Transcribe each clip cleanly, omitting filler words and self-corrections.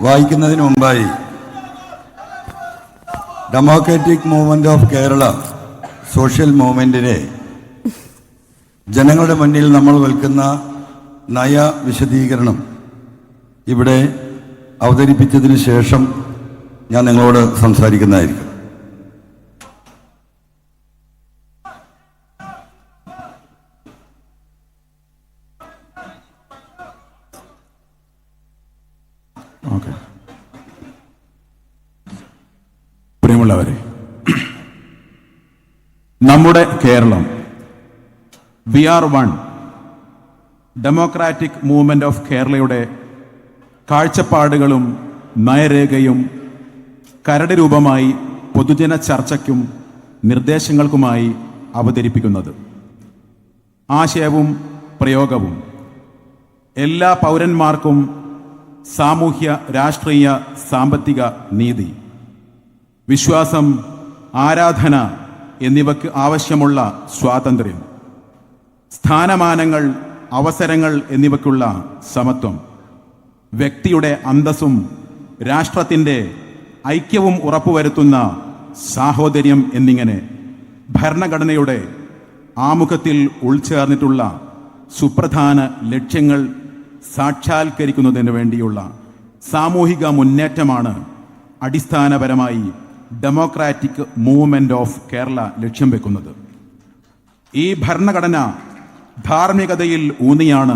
വായിക്കുന്നതിന് മുമ്പായി democratic movement of Kerala social മൂവ്മെന്റിനെ ജനങ്ങളുടെ മുന്നിൽ നമ്മൾ വെൽക്കുന്ന നയ വിശദീകരണം ഇവിടെ അവതരിപ്പിച്ചതിന് ശേഷം ഞാൻ നിങ്ങളോട് സംസാരിക്കുന്നതായിരിക്കും. പ്രിയമുള്ളവരെ, നമ്മുടെ Keralam we are one democratic movement of കേരളയുടെ കാഴ്ചപ്പാടുകളും നയരേഖയും കരട് രൂപമായി പൊതുജന ചർച്ചയ്ക്കും നിർദ്ദേശങ്ങൾക്കുമായി അവതരിപ്പിക്കുന്നത്. ആശയവും പ്രയോഗവും എല്ലാ പൗരന്മാർക്കും സാമൂഹ്യ, രാഷ്ട്രീയ, സാമ്പത്തിക നീതി, വിശ്വാസം, ആരാധന എന്നിവയ്ക്ക് ആവശ്യമുള്ള സ്വാതന്ത്ര്യം, സ്ഥാനമാനങ്ങൾ, അവസരങ്ങൾ എന്നിവയ്ക്കുള്ള സമത്വം, വ്യക്തിയുടെ അന്തസ്സും രാഷ്ട്രത്തിൻ്റെ ഐക്യവും ഉറപ്പുവരുത്തുന്ന സാഹോദര്യം എന്നിങ്ങനെ ഭരണഘടനയുടെ ആമുഖത്തിൽ ഉൾച്ചേർന്നിട്ടുള്ള സുപ്രധാന ലക്ഷ്യങ്ങൾ സാക്ഷാത്കരിക്കുന്നതിന് വേണ്ടിയുള്ള സാമൂഹിക മുന്നേറ്റമാണ് അടിസ്ഥാനപരമായി ഡെമോക്രാറ്റിക് മൂവ്മെന്റ് ഓഫ് കേരള ലക്ഷ്യം വെക്കുന്നത്. ഈ ഭരണഘടന ധാർമ്മികതയിൽ ഊന്നിയാണ്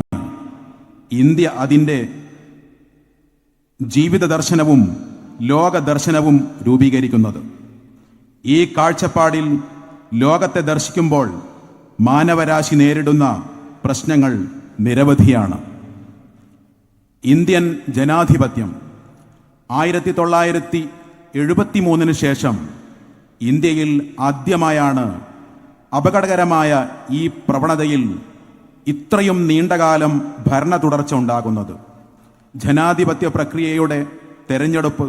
ഇന്ത്യ അതിൻ്റെ ജീവിത ദർശനവും ലോക ദർശനവും രൂപീകരിക്കുന്നത്. ഈ കാഴ്ചപ്പാടിൽ ലോകത്തെ ദർശിക്കുമ്പോൾ മാനവരാശി നേരിടുന്ന പ്രശ്നങ്ങൾ നിരവധിയാണ്. ഇന്ത്യൻ ജനാധിപത്യം 1973 ശേഷം ഇന്ത്യയിൽ ആദ്യമായാണ് അപകടകരമായ ഈ പ്രവണതയിൽ ഇത്രയും നീണ്ടകാലം ഭരണ തുടർച്ച ഉണ്ടാകുന്നത്. ജനാധിപത്യ പ്രക്രിയയുടെ തെരഞ്ഞെടുപ്പ്,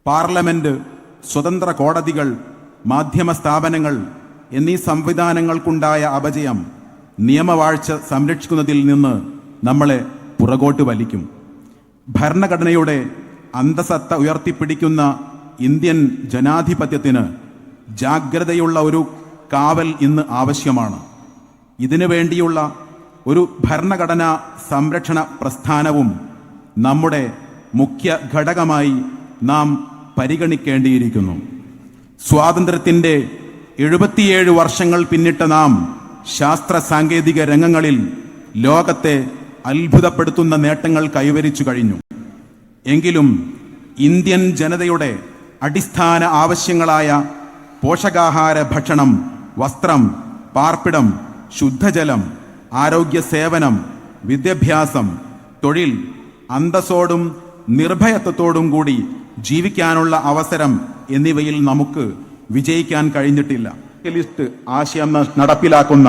പാർലമെന്റ്, സ്വതന്ത്ര കോടതികൾ, മാധ്യമ സ്ഥാപനങ്ങൾ എന്നീ സംവിധാനങ്ങൾക്കുണ്ടായ അപജയം നിയമവാഴ്ച സംരക്ഷിക്കുന്നതിൽ നിന്ന് നമ്മളെ പുറകോട്ട് വലിക്കും. ഭരണഘടനയുടെ അന്തസത്ത ഉയർത്തിപ്പിടിക്കുന്ന ഇന്ത്യൻ ജനാധിപത്യത്തിന് ജാഗ്രതയുള്ള ഒരു കാവൽ ഇന്ന് ആവശ്യമാണ്. ഇതിനു വേണ്ടിയുള്ള ഒരു ഭരണഘടനാ സംരക്ഷണ പ്രസ്ഥാനവും നമ്മുടെ മുഖ്യ ഘടകമായി നാം പരിഗണിക്കേണ്ടിയിരിക്കുന്നു. സ്വാതന്ത്ര്യത്തിൻ്റെ 77 വർഷങ്ങൾ പിന്നിട്ട നാം ശാസ്ത്ര സാങ്കേതിക രംഗങ്ങളിൽ ലോകത്തെ അത്ഭുതപ്പെടുത്തുന്ന നേട്ടങ്ങൾ കൈവരിച്ചു കഴിഞ്ഞു. എങ്കിലും ഇന്ത്യൻ ജനതയുടെ അടിസ്ഥാന ആവശ്യങ്ങളായ പോഷകാഹാര ഭക്ഷണം, വസ്ത്രം, പാർപ്പിടം, ശുദ്ധജലം, ആരോഗ്യ സേവനം, വിദ്യാഭ്യാസം, തൊഴിൽ, അന്തസ്സോടും നിർഭയത്വത്തോടും കൂടി ജീവിക്കാനുള്ള അവസരം എന്നിവയിൽ നമുക്ക് വിജയിക്കാൻ കഴിഞ്ഞിട്ടില്ല. സോഷ്യലിസ്റ്റ് ആശയം നടപ്പിലാക്കുന്ന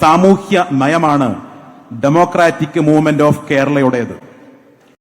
സാമൂഹ്യ നയമാണ് ഡെമോക്രാറ്റിക് മൂവ്മെന്റ് ഓഫ് കേരളയുടേത്.